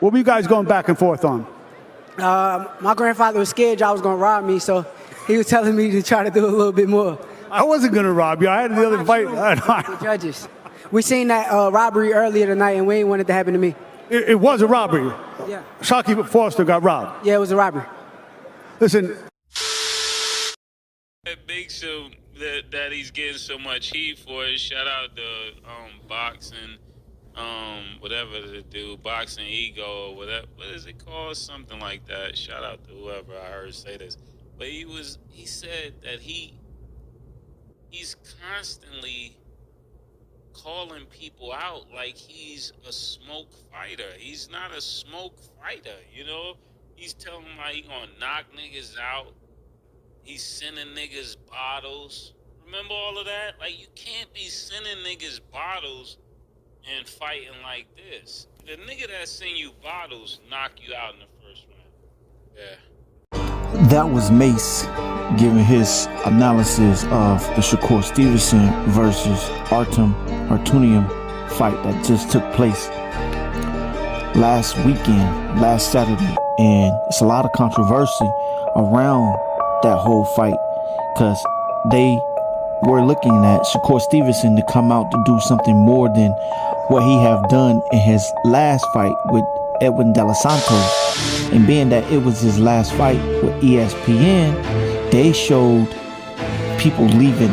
What were you guys going back and forth on? My grandfather was scared y'all was going to rob me, so he was telling me to try to do a little bit more. I wasn't going to rob you. I had the other fight. The judges. We seen that robbery earlier tonight, and we ain't want it to happen to me. It was a robbery. Yeah. Shakur Foster got robbed. Yeah, it was a robbery. Listen. That makes him that he's getting so much heat for it. Shout out to boxing, whatever they do, boxing ego or whatever. What is it called? Something like that. Shout out to whoever I heard say this. But he said that he's constantly calling people out like he's a smoke fighter. He's not a smoke fighter, you know? He's telling them like he gonna knock niggas out. He's sending niggas bottles. Remember all of that? Like, you can't be sending niggas bottles and fighting like this. The nigga that send you bottles knock you out in the first round. Yeah. That was Mace giving his analysis of the Shakur Stevenson versus ArtemCONTROVERSY fight that just took place last weekend, last Saturday. And it's a lot of controversy around that whole fight because they were looking at Shakur Stevenson to come out to do something more than what he have done in his last fight with Edwin De Los Santos. And being that it was his last fight with ESPN, they showed people leaving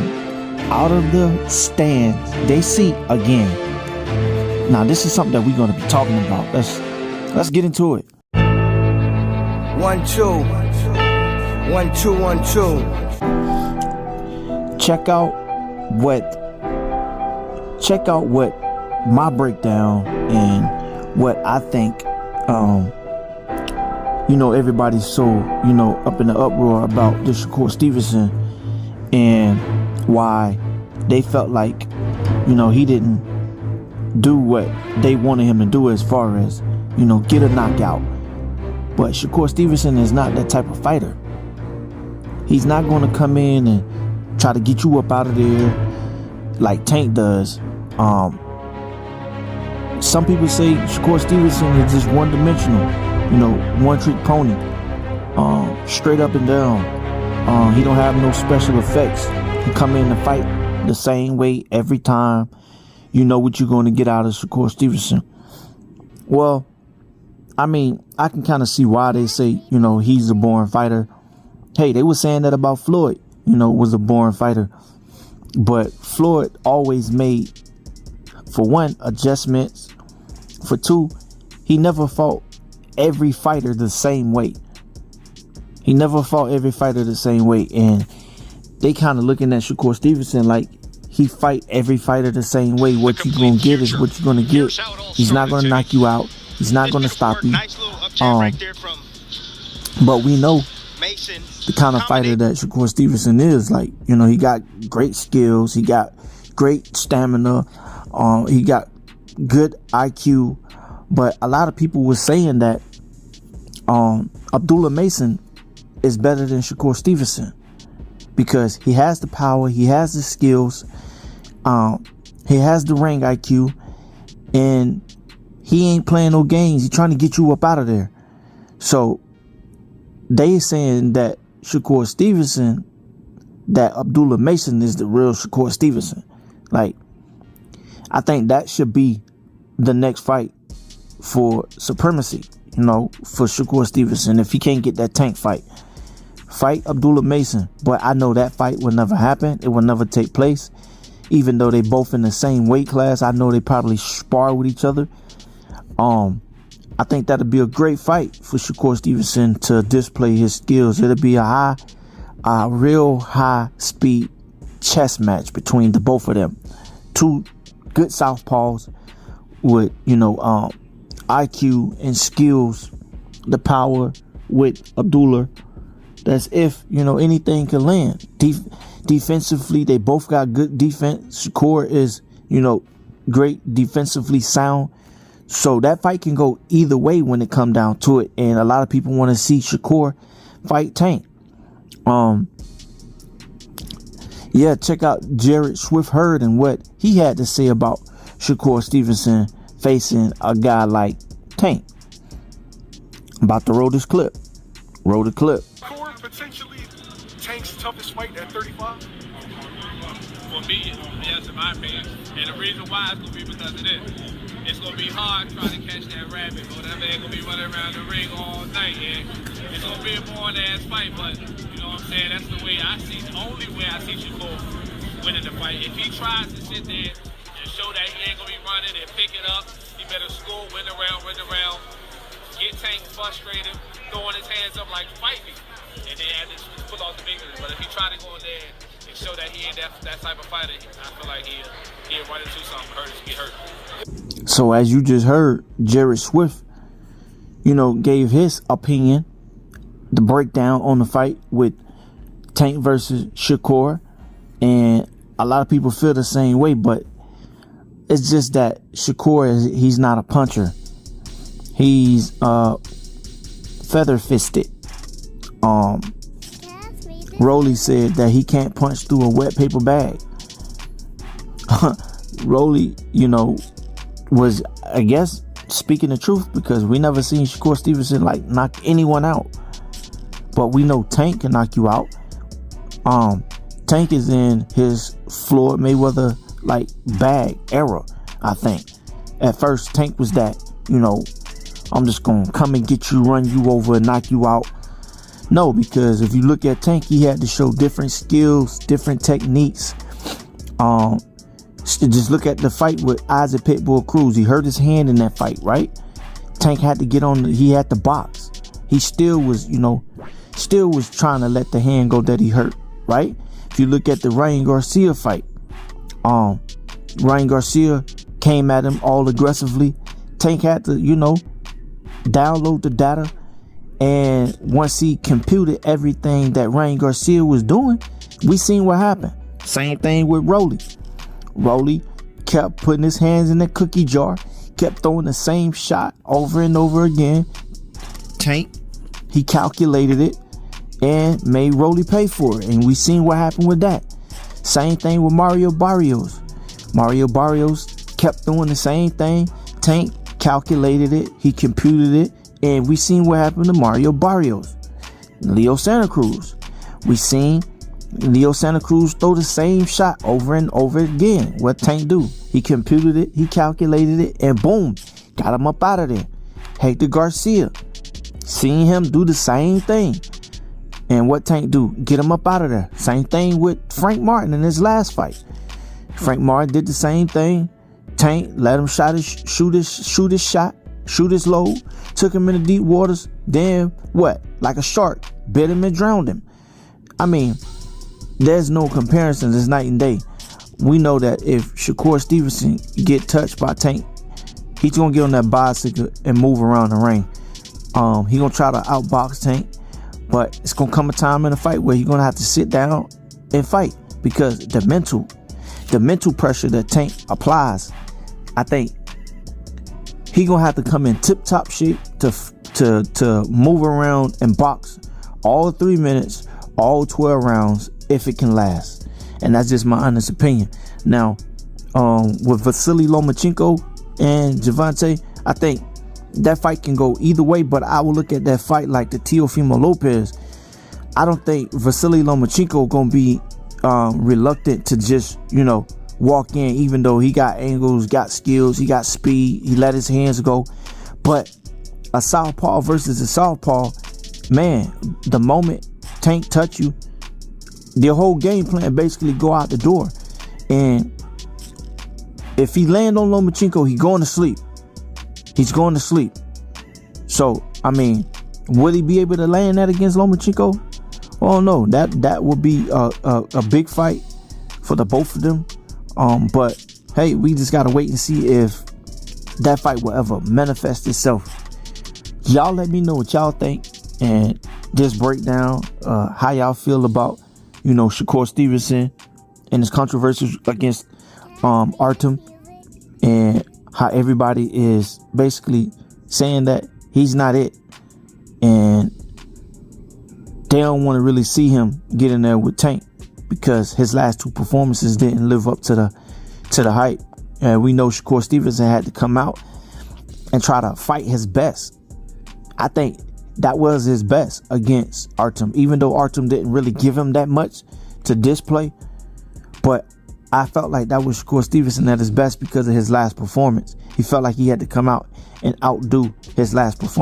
out of the stands they see again. Now this is something that we're going to be talking about. Let's get into it. 1 2 1 2 1 2. Check out what my breakdown and what I think. Everybody's so up in the uproar about the Shakur Stevenson and why they felt like he didn't do what they wanted him to do as far as get a knockout. But Shakur Stevenson is not that type of fighter. He's not going to come in and try to get you up out of there like Tank does. Some people say Shakur Stevenson is just one-dimensional, one-trick pony, straight up and down. He don't have no special effects. He come in to fight the same way every time. You know what you're going to get out of Shakur Stevenson. Well, I mean, I can kind of see why they say, he's a born fighter. Hey, they were saying that about Floyd, was a born fighter. But Floyd always made, for one, adjustments. For two, he never fought every fighter the same way. He never fought every fighter the same way. And they kind of looking at Shakur Stevenson like he fight every fighter the same way. What you're going to get is what you're going to get. He's not going to knock you out. He's not going to stop you. But we know the kind of fighter that Shakur Stevenson is. Like, he got great skills. He got great stamina. He got good IQ. But a lot of people were saying that Abdullah Mason is better than Shakur Stevenson because he has the power, he has the skills, he has the ring IQ, and he ain't playing no games. He's trying to get you up out of there. So they saying that Shakur Stevenson, that Abdullah Mason is the real Shakur Stevenson. Like, I think that should be the next fight for supremacy, for Shakur Stevenson. If he can't get that Tank fight Abdullah Mason. But I know that fight will never happen. It will never take place. Even though they both in the same weight class, I know they probably spar with each other. I think that'll be a great fight for Shakur Stevenson to display his skills. It'll be a real high speed chess match between the both of them. Two good southpaws with, IQ and skills, the power with Abdullah. That's if, anything can land. Defensively, they both got good defense. Shakur is, great defensively sound. So that fight can go either way when it come down to it. And a lot of people want to see Shakur fight Tank. Check out Jared Swift-Hurd and what he had to say about Shakur Stevenson facing a guy like Tank. I'm about to roll this clip. Roll the clip. Shakur potentially Tank's toughest fight at 35? For me, yes, in my opinion. And the reason why it's going to be because of this. It's going to be hard trying to catch that rabbit or that man going to be running around the ring all night. And it's going to be a boring-ass fight, but you know what I'm saying? That's the way I see, the only way I see Shakur winning the fight. If he tries to sit there and show that he ain't going to be running and pick it up, he better score, win the round, get Tank frustrated, throwing his hands up like, fight me. And then have to pull off the fingers. But if he try to go in there and show that he ain't that type of fighter, I feel like he'll run into something, get hurt. So as you just heard, Jared Swift, gave his opinion, the breakdown on the fight with Tank versus Shakur. And a lot of people feel the same way, but it's just that Shakur, he's not a puncher. He's feather-fisted. Rolly said that he can't punch through a wet paper bag. Rolly, was, I guess, speaking the truth, because we never seen Shakur Stevenson knock anyone out. But we know Tank can knock you out. Tank is in his Floyd Mayweather bag era, I think. At first, Tank was that, I'm just gonna come and get you, run you over, and knock you out. No, because if you look at Tank, he had to show different skills, different techniques. Just look at the fight with Isaac Pitbull Cruz. He hurt his hand in that fight, right? Tank had to get on. He had to box. He still was, trying to let the hand go that he hurt, right? If you look at the Ryan Garcia fight, Ryan Garcia came at him all aggressively. Tank had to, download the data. And once he computed everything that Ryan Garcia was doing, we seen what happened. Same thing with Rolly. Rolly kept putting his hands in the cookie jar, kept throwing the same shot over and over again. Tank, he calculated it and made Rolly pay for it. And we seen what happened with that. Same thing with Mario Barrios. Mario Barrios kept doing the same thing. Tank calculated it, he computed it, and we seen what happened to Mario Barrios. Leo Santa Cruz. We seen Leo Santa Cruz throw the same shot over and over again. What Tank do? He computed it, he calculated it, and boom, got him up out of there. Hector Garcia. Seen him do the same thing. And what Tank do? Get him up out of there. Same thing with Frank Martin in his last fight. Frank Martin did the same thing. Tank let him shoot his shot, shoot his load, took him into deep waters, then what? Like a shark, bit him and drowned him. I mean, there's no comparison. It's night and day. We know that if Shakur Stevenson get touched by Tank, he's gonna get on that bicycle and move around the ring. He gonna try to outbox Tank, but it's gonna come a time in the fight where he's gonna have to sit down and fight, because the mental pressure that Tank applies, I think he gonna have to come in tip-top shape to move around and box all 3 minutes, all 12 rounds, if it can last. And that's just my honest opinion. Now, with Vasily Lomachenko and Gervonta, I think that fight can go either way, but I will look at that fight like the Teofimo Lopez. I don't think Vasily Lomachenko gonna be reluctant to just, walk in, even though he got angles, got skills, he got speed, he let his hands go. But a southpaw versus a southpaw, man, the moment Tank touch you, their whole game plan basically go out the door. And if he land on Lomachenko, he's going to sleep. He's going to sleep. So, I mean, will he be able to land that against Lomachenko? Oh no, that would be a big fight for the both of them. But hey, we just gotta wait and see if that fight will ever manifest itself. Y'all let me know what y'all think, and just break down how y'all feel about Shakur Stevenson and his controversy against Artem, and how everybody is basically saying that he's not it, and they don't want to really see him get in there with Tank, because his last two performances didn't live up to the hype. And we know Shakur Stevenson had to come out and try to fight his best. I think that was his best against Artem, even though Artem didn't really give him that much to display. But I felt like that was Shakur Stevenson at his best because of his last performance. He felt like he had to come out and outdo his last performance.